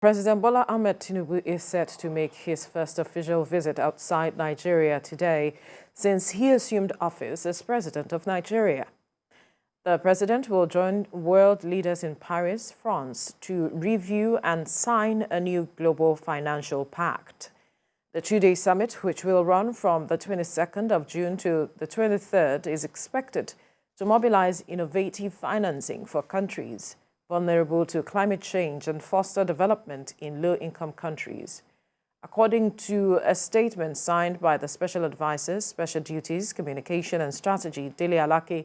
President Bola Ahmed Tinubu is set to make his first official visit outside Nigeria today since he assumed office as president of Nigeria. The president will join world leaders in Paris, France, to review and sign a new global financial pact. The two-day summit, which will run from the 22nd of June to the 23rd, is expected to mobilize innovative financing for countries vulnerable to climate change and foster development in low-income countries. According to a statement signed by the Special Advisor, Special Duties, Communication and Strategy, Dele Alake,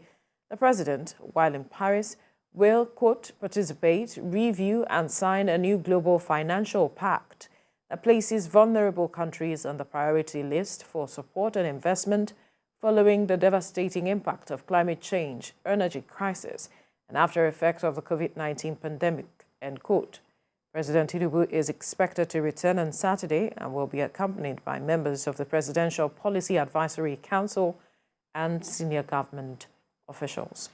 the president, while in Paris, will, quote, participate, review and sign a new global financial pact that places vulnerable countries on the priority list for support and investment following the devastating impact of climate change, energy crisis, and after effects of the COVID-19 pandemic, end quote. President Tinubu is expected to return on Saturday and will be accompanied by members of the Presidential Policy Advisory Council and senior government officials.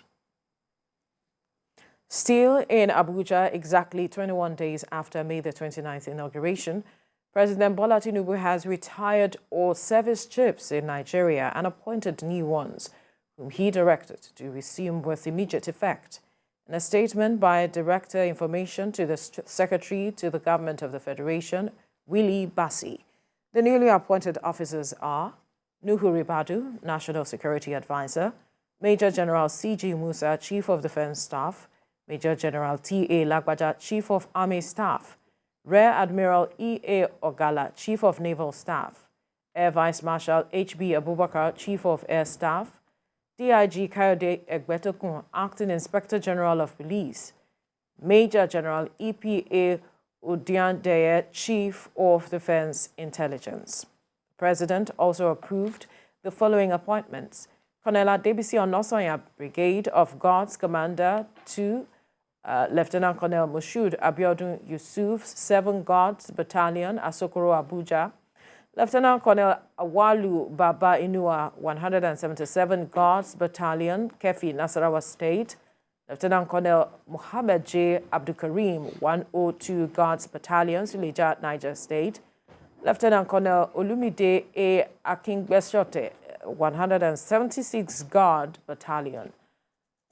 Still in Abuja, exactly 21 days after May the 29th inauguration, President Bola Tinubu has retired all service chiefs in Nigeria and appointed new ones, whom he directed to resume with immediate effect. In a statement by Director Information to the Secretary to the Government of the Federation, Willie Bassi, the newly appointed officers are Nuhu Ribadu, National Security Advisor, Major General C.G. Musa, Chief of Defense Staff, Major General T.A. Lagbaja, Chief of Army Staff, Rear Admiral E.A. Ogala, Chief of Naval Staff, Air Vice Marshal H.B. Abubakar, Chief of Air Staff, DIG Kayode Egbetokun, Acting Inspector General of Police, Major General E.P.A. Udiandeye, Chief of Defense Intelligence. The President also approved the following appointments: Colonel Adebisi Onosanya, Brigade of Guards Commander to Lieutenant Colonel Moshood Abiodun Yusuf, 7 Guards Battalion, Asokoro, Abuja; Lieutenant Colonel Awalu Baba Inua, 177 Guards Battalion, Kefi, Nasarawa State; Lieutenant Colonel Muhammad J. Abdukarim, 102 Guards Battalion, Suleja, Niger State; Lieutenant Colonel Olumide A. Akingbeshote, 176 Guard Battalion,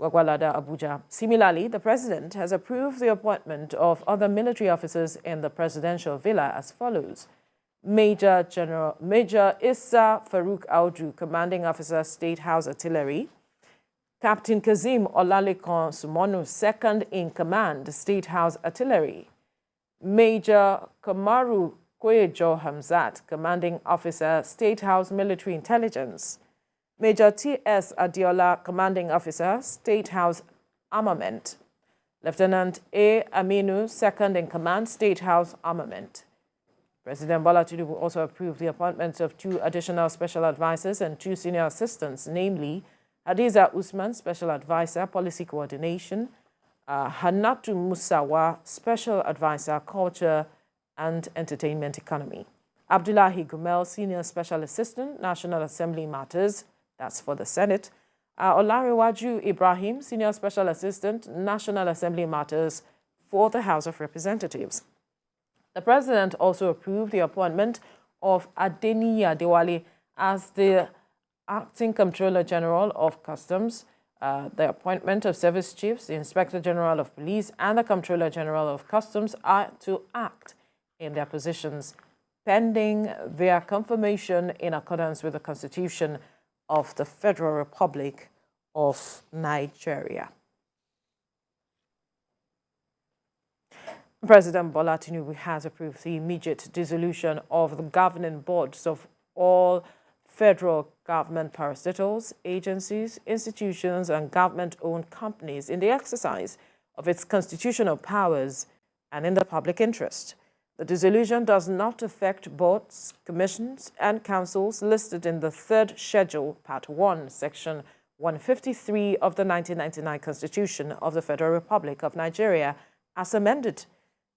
Wagwalada, Abuja. Similarly, the President has approved the appointment of other military officers in the presidential villa as follows: Major Issa Farouk Audu, Commanding Officer, State House Artillery; Captain Kazim Olalekan Sumonu, Second in Command, State House Artillery; Major Kamaru Koyejo Hamzat, Commanding Officer, State House Military Intelligence; Major T.S. Adiola, Commanding Officer, State House Armament; Lieutenant A. Aminu, Second in Command, State House Armament. President Bola Tinubu also approved the appointments of 2 additional special advisors and 2 senior assistants, namely Hadiza Usman, Special Advisor, Policy Coordination; Hanatu Musawa, Special Advisor, Culture and Entertainment Economy; Abdullahi Gumel, Senior Special Assistant, National Assembly Matters, that's for the Senate; Olarewaju Ibrahim, Senior Special Assistant, National Assembly Matters for the House of Representatives. The President also approved the appointment of Adeniyi Adewale as the Acting Comptroller General of Customs, the appointment of Service Chiefs, the Inspector General of Police, and the Comptroller General of Customs are to act in their positions pending their confirmation in accordance with the Constitution of the Federal Republic of Nigeria. President Bola Tinubu has approved the immediate dissolution of the governing boards of all federal government parastatals, agencies, institutions, and government-owned companies in the exercise of its constitutional powers and in the public interest. The dissolution does not affect boards, commissions, and councils listed in the 3rd Schedule, Part 1, Section 153 of the 1999 Constitution of the Federal Republic of Nigeria, as amended.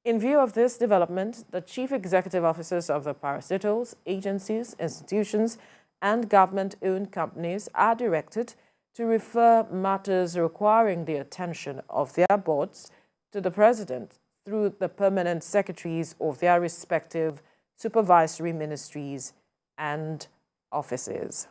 In view of this development, the chief executive officers of the parastatals, agencies, institutions, and government-owned companies are directed to refer matters requiring the attention of their boards to the President through the permanent secretaries of their respective supervisory ministries and offices.